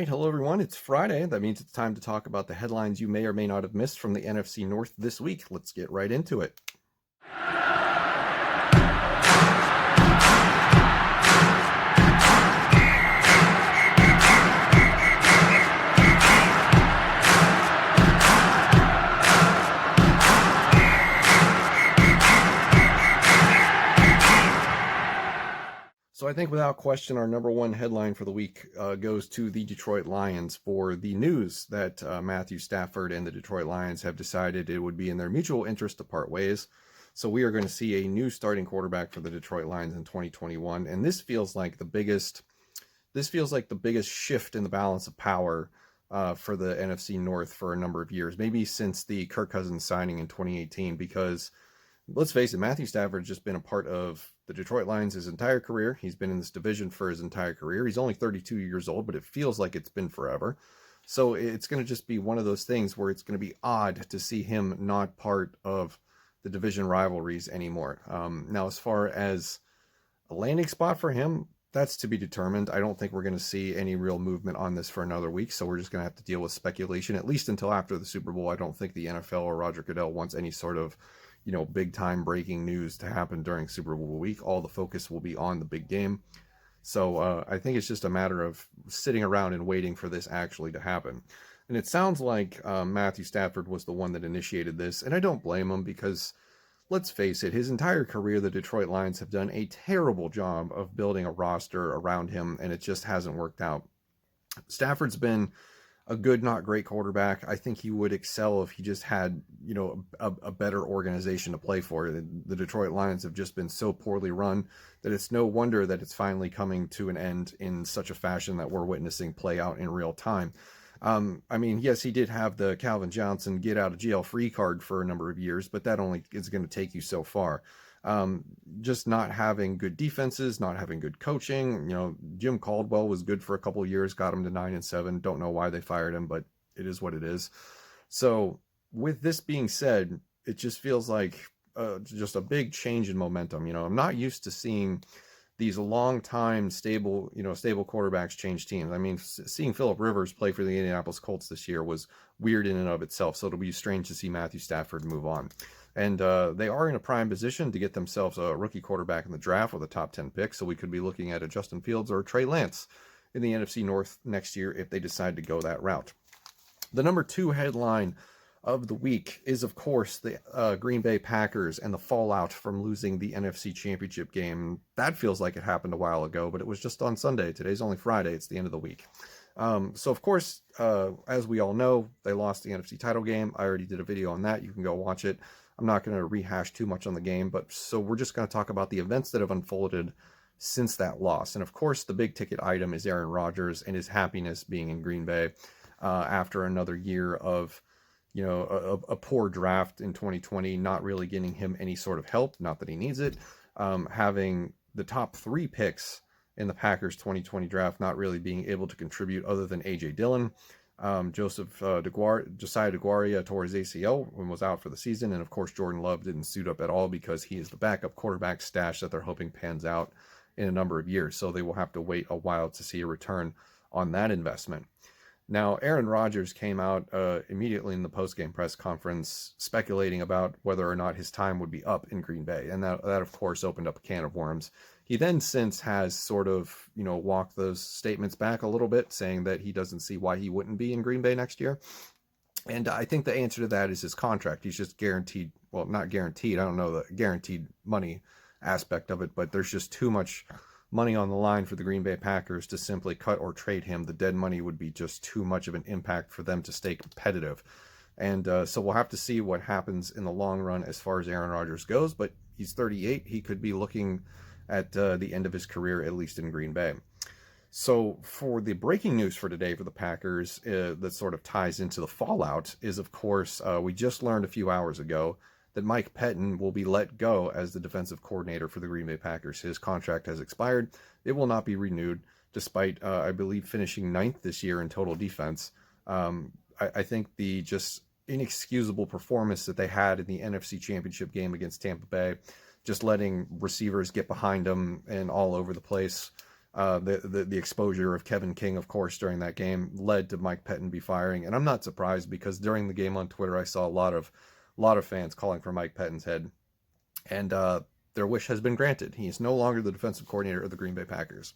right, hello everyone. It's Friday. That means it's time to talk about the headlines you may or may not have missed from the NFC North this week. Let's get right into it. So I think without question, our number one headline for the week goes to the Detroit Lions for the news that Matthew Stafford and the Detroit Lions have decided it would be in their mutual interest to part ways. So we are going to see a new starting quarterback for the Detroit Lions in 2021, and this feels like the biggest shift in the balance of power for the NFC North for a number of years, maybe since the Kirk Cousins signing in 2018, because let's face it, Matthew Stafford's just been a part of the Detroit Lions his entire career. He's been in this division for his entire career. He's only 32 years old, but it feels like it's been forever. So it's going to just be one of those things where it's going to be odd to see him not part of the division rivalries anymore. Now, as far as a landing spot for him, that's to be determined. I don't think we're going to see any real movement on this for another week, so we're just going to have to deal with speculation, at least until after the Super Bowl. I don't think the NFL or Roger Goodell wants any sort of big time breaking news to happen during Super Bowl week. All the focus will be on the big game. So I think it's just a matter of sitting around and waiting for this actually to happen. And it sounds like Matthew Stafford was the one that initiated this, and I don't blame him because, let's face it, his entire career, the Detroit Lions have done a terrible job of building a roster around him, and it just hasn't worked out. Stafford's been a good, not great quarterback. I think he would excel if he just had, a better organization to play for. The Detroit Lions have just been so poorly run that it's no wonder that it's finally coming to an end in such a fashion that we're witnessing play out in real time. I mean, yes, he did have the Calvin Johnson get out of jail free card for a number of years, but that only is going to take you so far. Just not having good defenses, not having good coaching. Jim Caldwell was good for a couple of years, got him to 9-7. Don't know why they fired him, but it is what it is. So with this being said, it just feels like just a big change in momentum. I'm not used to seeing these long-time stable quarterbacks change teams. I mean, seeing Phillip Rivers play for the Indianapolis Colts this year was weird in and of itself. So it'll be strange to see Matthew Stafford move on. And they are in a prime position to get themselves a rookie quarterback in the draft with a top 10 pick. So we could be looking at a Justin Fields or a Trey Lance in the NFC North next year if they decide to go that route. The number two headline of the week is, of course, the Green Bay Packers and the fallout from losing the NFC Championship game. That feels like it happened a while ago, but it was just on Sunday. Today's only Friday. It's the end of the week. So, of course, as we all know, they lost the NFC title game. I already did a video on that. You can go watch it. I'm not going to rehash too much on the game, but so we're just going to talk about the events that have unfolded since that loss. And, of course, the big ticket item is Aaron Rodgers and his happiness being in Green Bay after another year of a poor draft in 2020, not really getting him any sort of help, not that he needs it, having the top three picks in the Packers 2020 draft, not really being able to contribute other than A.J. Dillon. Josiah DeGuara tore his ACL and was out for the season. And of course, Jordan Love didn't suit up at all because he is the backup quarterback stash that they're hoping pans out in a number of years. So they will have to wait a while to see a return on that investment. Now, Aaron Rodgers came out immediately in the post-game press conference speculating about whether or not his time would be up in Green Bay. And that of course, opened up a can of worms. He then since has sort of, walked those statements back a little bit, saying that he doesn't see why he wouldn't be in Green Bay next year. And I think the answer to that is his contract. He's just guaranteed, well, not guaranteed. I don't know the guaranteed money aspect of it, but there's just too much money on the line for the Green Bay Packers to simply cut or trade him. The dead money would be just too much of an impact for them to stay competitive. And so we'll have to see what happens in the long run as far as Aaron Rodgers goes, but he's 38. He could be looking at the end of his career, at least in Green Bay. So for the breaking news for today for the Packers that sort of ties into the fallout is, of course, we just learned a few hours ago that Mike Pettine will be let go as the defensive coordinator for the Green Bay Packers. His contract has expired. It will not be renewed, despite, I believe, finishing 9th this year in total defense. I think the just inexcusable performance that they had in the NFC Championship game against Tampa Bay, just letting receivers get behind them and all over the place, The exposure of Kevin King, of course, during that game led to Mike Pettine be firing, and I'm not surprised because during the game on Twitter, I saw a lot of fans calling for Mike Pettine's head, and their wish has been granted. He is no longer the defensive coordinator of the Green Bay Packers.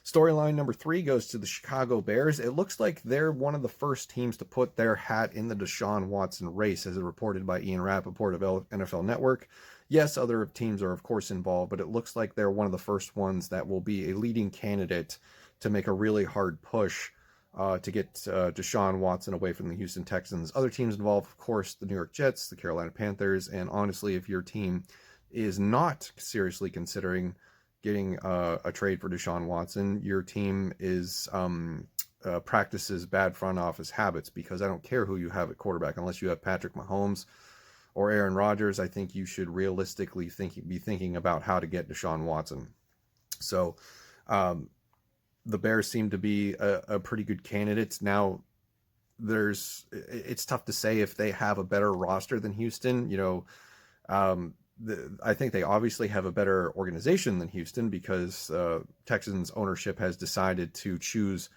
Storyline number 3 goes to the Chicago Bears. It looks like they're one of the first teams to put their hat in the DeShaun Watson race, as reported by Ian Rappaport of NFL Network. Yes, other teams are, of course, involved, but it looks like they're one of the first ones that will be a leading candidate to make a really hard push to get DeShaun Watson away from the Houston Texans. Other teams involved, of course, the New York Jets, the Carolina Panthers, and honestly, if your team is not seriously considering getting a trade for DeShaun Watson, your team is practices bad front office habits, because I don't care who you have at quarterback, unless you have Patrick Mahomes or Aaron Rodgers. I think you should realistically be thinking about how to get DeShaun Watson. So the Bears seem to be a pretty good candidate. Now, it's tough to say if they have a better roster than Houston. I think they obviously have a better organization than Houston, because Texans ownership has decided to choose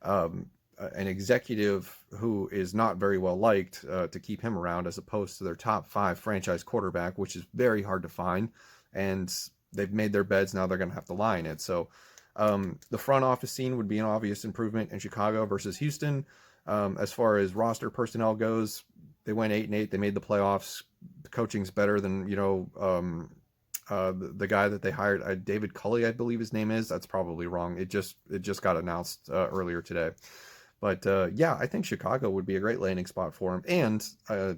an executive who is not very well liked to keep him around, as opposed to their top 5 franchise quarterback, which is very hard to find. And they've made their beds. Now they're going to have to lie in it. So the front office scene would be an obvious improvement in Chicago versus Houston. As far as roster personnel goes, they went 8-8. They made the playoffs. The coaching's better than, the guy that they hired, David Culley, I believe his name is. That's probably wrong. It just got announced earlier today. But yeah, I think Chicago would be a great landing spot for him. And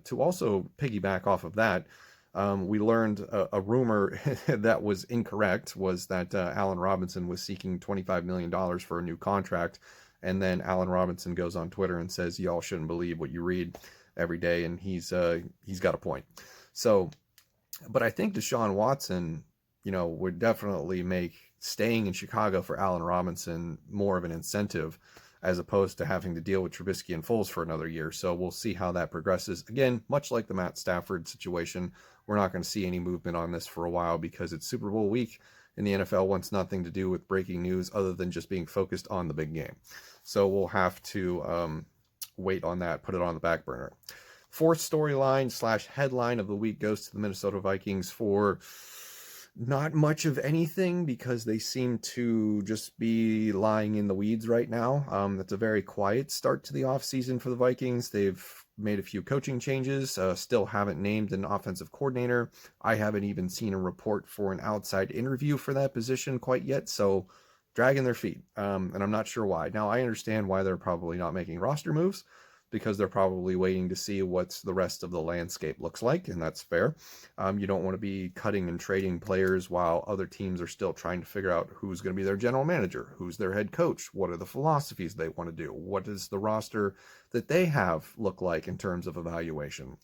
to also piggyback off of that, we learned a rumor that was incorrect, was that Allen Robinson was seeking $25 million for a new contract. And then Allen Robinson goes on Twitter and says, y'all shouldn't believe what you read every day. And he's got a point. So, but I think DeShaun Watson, would definitely make staying in Chicago for Allen Robinson more of an incentive, as opposed to having to deal with Trubisky and Foles for another year. So we'll see how that progresses. Again, much like the Matt Stafford situation, we're not going to see any movement on this for a while, because it's Super Bowl week and the NFL wants nothing to do with breaking news other than just being focused on the big game. So we'll have to wait on that, put it on the back burner. Fourth storyline / headline of the week goes to the Minnesota Vikings for not much of anything, because they seem to just be lying in the weeds right now. That's a very quiet start to the offseason for the Vikings. They've made a few coaching changes, still haven't named an offensive coordinator. I haven't even seen a report for an outside interview for that position quite yet, so dragging their feet, and I'm not sure why. Now, I understand why they're probably not making roster moves, because they're probably waiting to see what the rest of the landscape looks like, and that's fair. You don't want to be cutting and trading players while other teams are still trying to figure out who's going to be their general manager, who's their head coach, what are the philosophies they want to do, what does the roster that they have look like in terms of evaluation.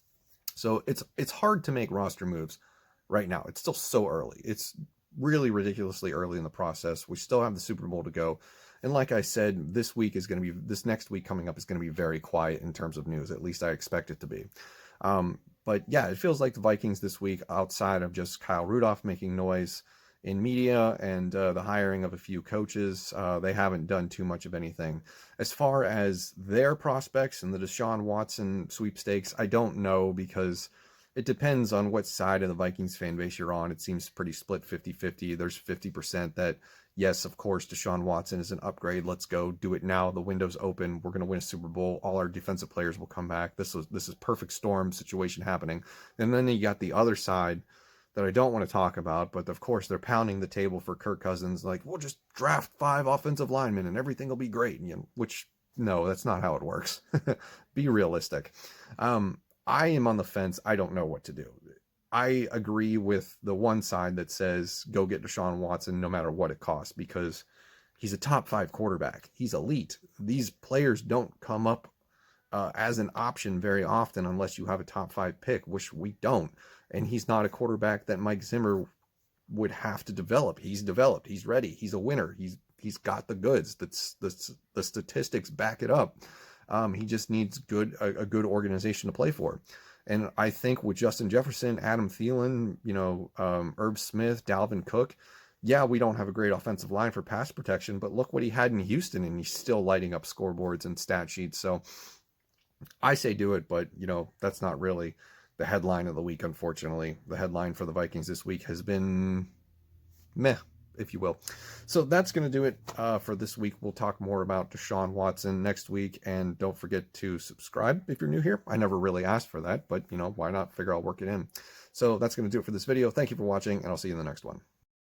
So it's hard to make roster moves right now. It's still so early. It's really ridiculously early in the process. We still have the Super Bowl to go. And like I said, this next week coming up is going to be very quiet in terms of news. At least I expect it to be. But yeah, it feels like the Vikings this week, outside of just Kyle Rudolph making noise in media and the hiring of a few coaches, they haven't done too much of anything. As far as their prospects and the DeShaun Watson sweepstakes, I don't know, because it depends on what side of the Vikings fan base you're on. It seems pretty split 50-50. There's 50% that, yes, of course, DeShaun Watson is an upgrade. Let's go do it now. The window's open. We're going to win a Super Bowl. All our defensive players will come back. This is perfect storm situation happening. And then you got the other side that I don't want to talk about, but of course they're pounding the table for Kirk Cousins. Like, we'll just draft 5 offensive linemen and everything will be great. Which, no, that's not how it works. Be realistic. I am on the fence. I don't know what to do. I agree with the one side that says go get DeShaun Watson no matter what it costs, because he's a top 5 quarterback. He's elite. These players don't come up as an option very often unless you have a top 5 pick, which we don't. And he's not a quarterback that Mike Zimmer would have to develop. He's developed. He's ready. He's a winner. He's got the goods. The statistics back it up. He just needs a good organization to play for. And I think with Justin Jefferson, Adam Thielen, Herb Smith, Dalvin Cook, Yeah, we don't have a great offensive line for pass protection, but look what he had in Houston, and he's still lighting up scoreboards and stat sheets. So I say do it, but that's not really the headline of the week, unfortunately. The headline for the Vikings this week has been meh, if you will. So that's going to do it for this week. We'll talk more about DeShaun Watson next week, and don't forget to subscribe if you're new here. I never really asked for that, but why not? Figure I'll work it in. So that's going to do it for this video. Thank you for watching, and I'll see you in the next one.